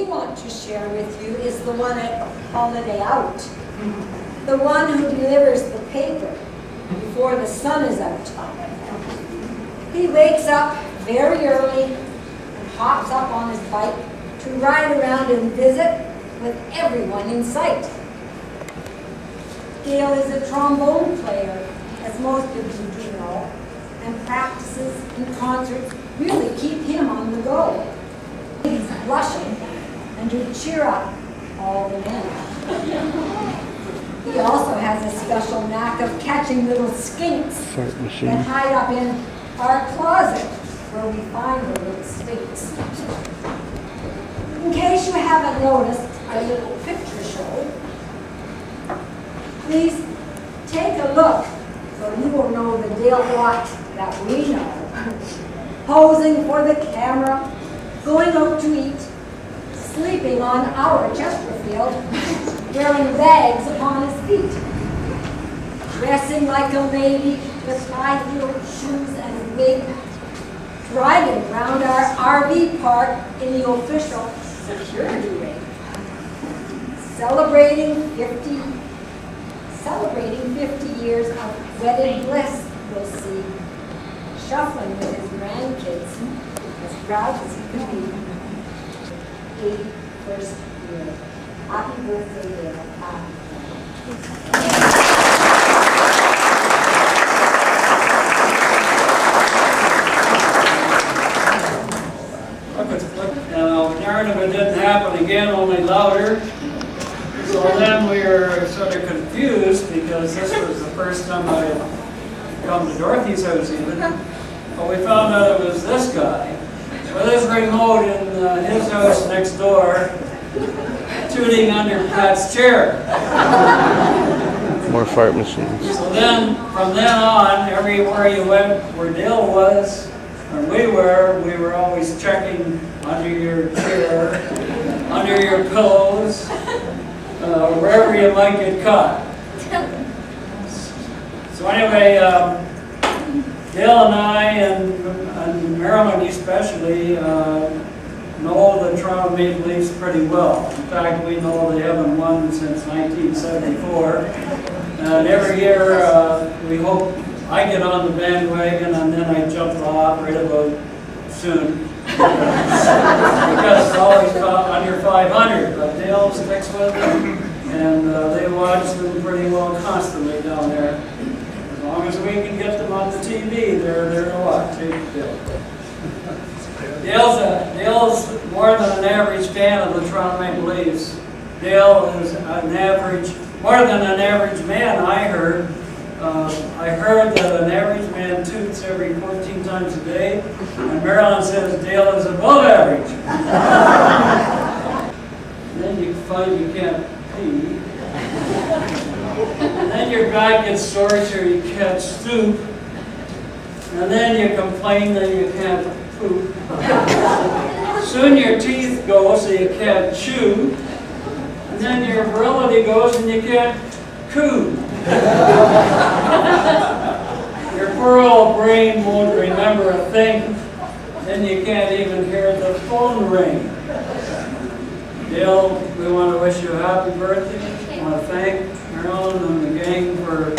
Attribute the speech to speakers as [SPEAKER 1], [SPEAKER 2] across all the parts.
[SPEAKER 1] we want to share with you is the one at Holiday Out. The one who delivers the paper before the sun is out. He wakes up very early and hops up on his bike to ride around and visit with everyone in sight. Dale is a trombone player, as most of you do know, and practices and concerts really keep him on the go. He's blushing and to cheer up all the men. He also has a special knack of catching little skinks that hide up in our closet where we find the little stinks. In case you haven't noticed our little picture show, please take a look so you will know the Dale Watt that we know. Posing for the camera, going out to eat, sleeping on our Chesterfield, wearing bags upon his feet, dressing like a lady with high-heeled shoes and a wig, driving around our RV park in the official security rig, celebrating 50 years of wedded bliss, we'll see, shuffling with his grandkids, as proud as he could be. 81st year. Happy birthday, Dale.
[SPEAKER 2] Narrative, it didn't happen again, only louder. So then we were sort of confused because this was the first time I had come to Dorothy's house even. But we found out it was this guy with his remote in his house next door, tooting under Pat's chair.
[SPEAKER 3] More fart machines.
[SPEAKER 2] So then, from then on, everywhere you went where Dale was, or we were always checking under your chair, under your pillows, wherever you might get caught. So anyway, Dale and I, and Marilyn especially, know the Toronto Maple Leafs pretty well. In fact, we know they haven't won since 1974. And every year, we hope I get on the bandwagon and then I jump off right about soon. Because it's always under 500, but Dale sticks with them, and they watch them pretty well constantly down there. As long as we can get them on the TV, they're there to watch. Dale's more than an average fan of the Toronto Maple Leafs. Dale is more than an average man, I heard. I heard that an average man toots every 14 times a day, and Marilyn says Dale is above average. And then you find you can't pee. And then your guy gets sore so you can't stoop. And then you complain that you can't poop. Soon your teeth go so you can't chew. And then your virility goes and you can't coo. Your poor old brain won't remember a thing, then you can't even hear the phone ring. Dale, we want to wish you a happy birthday. I want to thank Marilyn and the gang for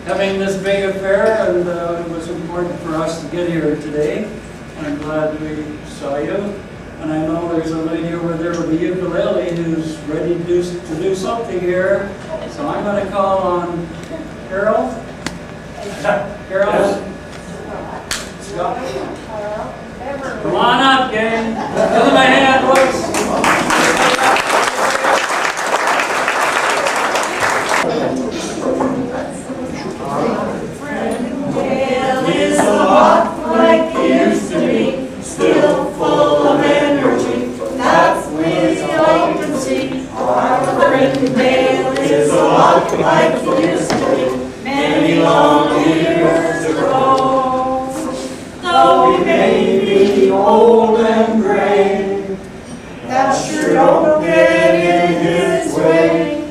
[SPEAKER 2] having this big affair, and it was important for us to get here today. I'm glad we saw you. And I know there's a lady over there with a ukulele who's ready to do something here. So I'm going to call on Carol. Carol? Scott? Come on up, gang. Give them a hand, boys.
[SPEAKER 4] Dale is a lot like he used to be, still full of energy. That's we all can see. Our friend Dale is a lot like he used to be, many long years ago. Though he may be old and gray, that sure don't get in his way.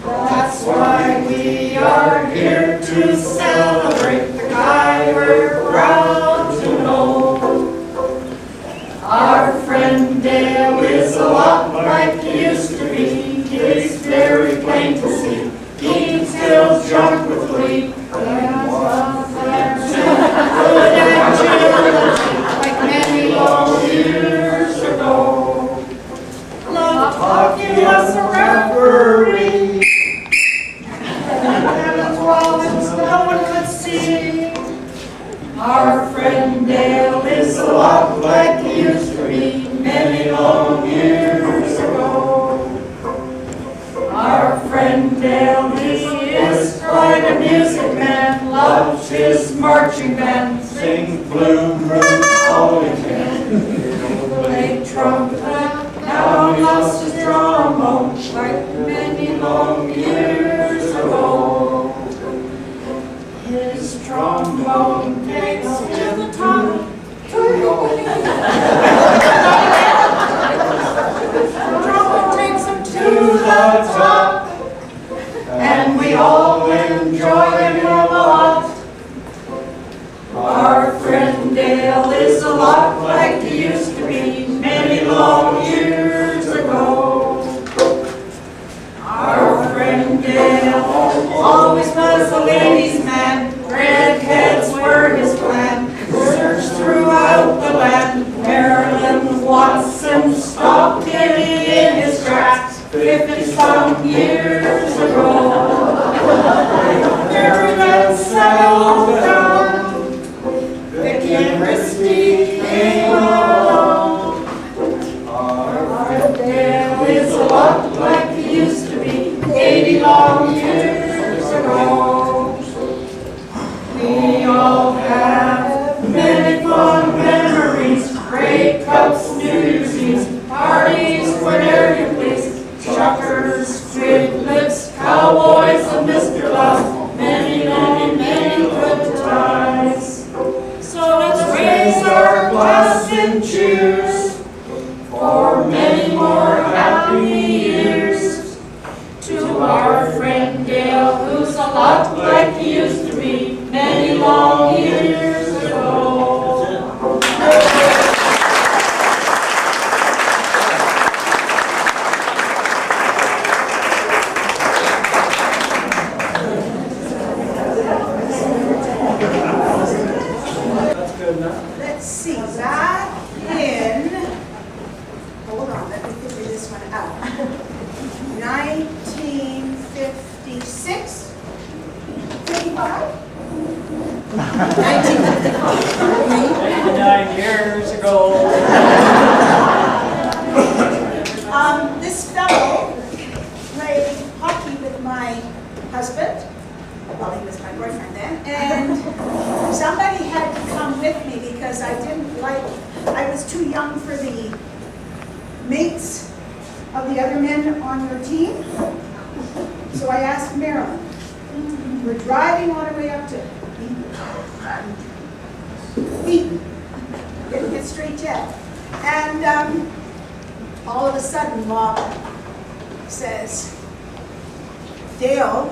[SPEAKER 4] That's why we are here to celebrate the guy we're proud to know. Our friend Dale is a lot is a lot like he used to be many long years ago. Our friend Dale, he is quite a music man, loves his marching band, sing blue room all weekend. Play trumpet, now he lost his trombone, like many long years ago. His trombone takes to the top. Trombone takes him to the top, and we all enjoy him a lot. Our friend Dale is a lot like he used to be many long years ago. Our friend Dale always was a ladies' man, redheads were his plan, searched throughout the land. Marilyn Watson stopped him in his tracks 50-some years ago. Marilyn settled down, Vicky and Christy came along. Our friend Dale is a lot like he used to be 80 long years ago. We all have many fond memories, great cups, New Year's Eve, parties whenever you please, chuckers, twiglets, cowboys, and Mr. Love, many, many, many good times. So let's raise our glass and cheers for many more happy years to our friend Dale, who's a lot like he used to be many long years ago.
[SPEAKER 2] That's good enough.
[SPEAKER 5] Let's see, back in, hold on, let me figure this one out. 1956? 55?
[SPEAKER 2] 89 years ago.
[SPEAKER 5] This fellow played hockey with my husband, well, he was my boyfriend then, and somebody had to come with me because I was too young for the mates of the other men on your team. So I asked Marilyn. We're driving on our way up to Beaton. Didn't get straight yet. And all of a sudden, Bob says, Dale,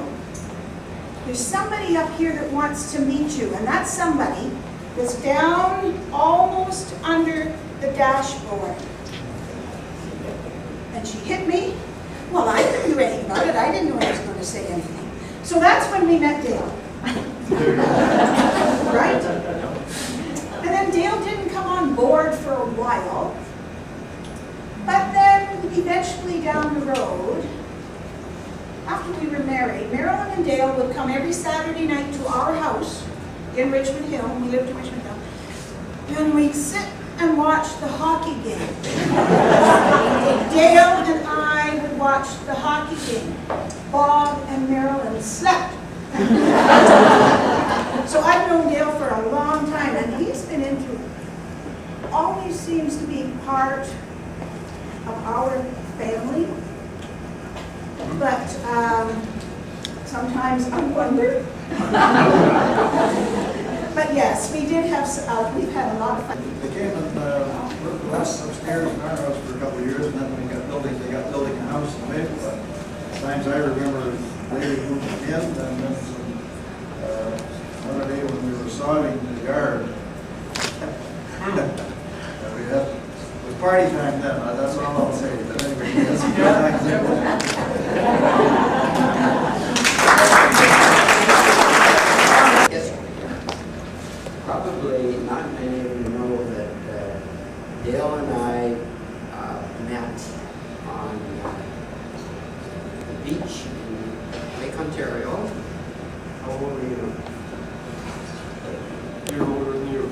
[SPEAKER 5] there's somebody up here that wants to meet you. And that somebody was down almost under the dashboard. And she hit me. Well, I didn't do anything about it. I didn't know I was going to say anything. So that's when we met Dale. Right? And then Dale didn't come on board for a while. But then eventually down the road, after we were married, Marilyn and Dale would come every Saturday night to our house in Richmond Hill. We lived in Richmond Hill. And we'd sit and watch the hockey game. Dale and I would watch the hockey game. Bob and Marilyn slept. So I've known Dale for a long time, and he's been into, always seems to be part of our family. But sometimes I wonder. But yes, we did have, we've had a lot of fun.
[SPEAKER 6] They came and worked with us upstairs in our house for a couple of years, and then when they got building a house in Maplewood. Times I remember they moved in, and then another day when we were sodding the yard. We had, it was party time then, that's all I'll say. But anyway, we had some good times there.
[SPEAKER 7] Probably not many of you know that Dale and I met on the beach in Lake Ontario. How old were you?
[SPEAKER 6] You're older than you.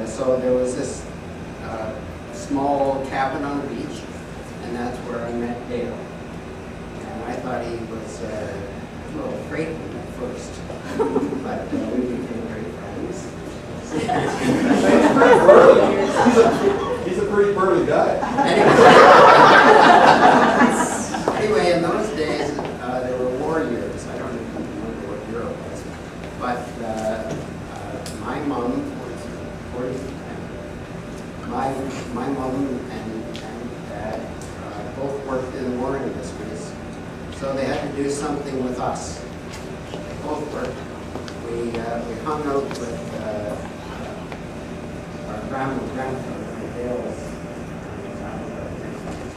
[SPEAKER 7] so there was this small cabin on the beach, and that's where I met Dale. And I thought he was a little afraid of me at first, but we became great friends.
[SPEAKER 6] He's a pretty burly guy.
[SPEAKER 7] Anyway, in those days, there were war years. I don't even remember what year it was. But my mom was 40. My mom and dad both worked in the war industries. So they had to do something with us. They both worked. We hung out with our grandfather, Dale's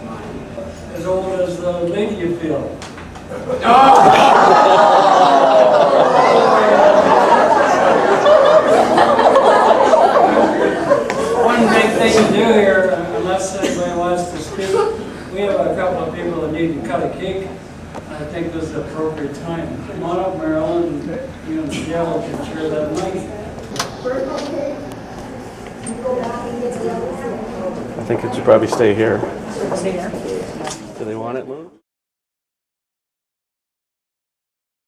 [SPEAKER 7] mine.
[SPEAKER 2] As old as the lady you feel. One big thing to do here, unless anybody wants to speak, we have a couple of people that need to cut a cake. I think this is the appropriate time. Come on up, Marilyn, and you and Jill can share that mic.
[SPEAKER 3] I think it should probably stay here. Do they want it moved?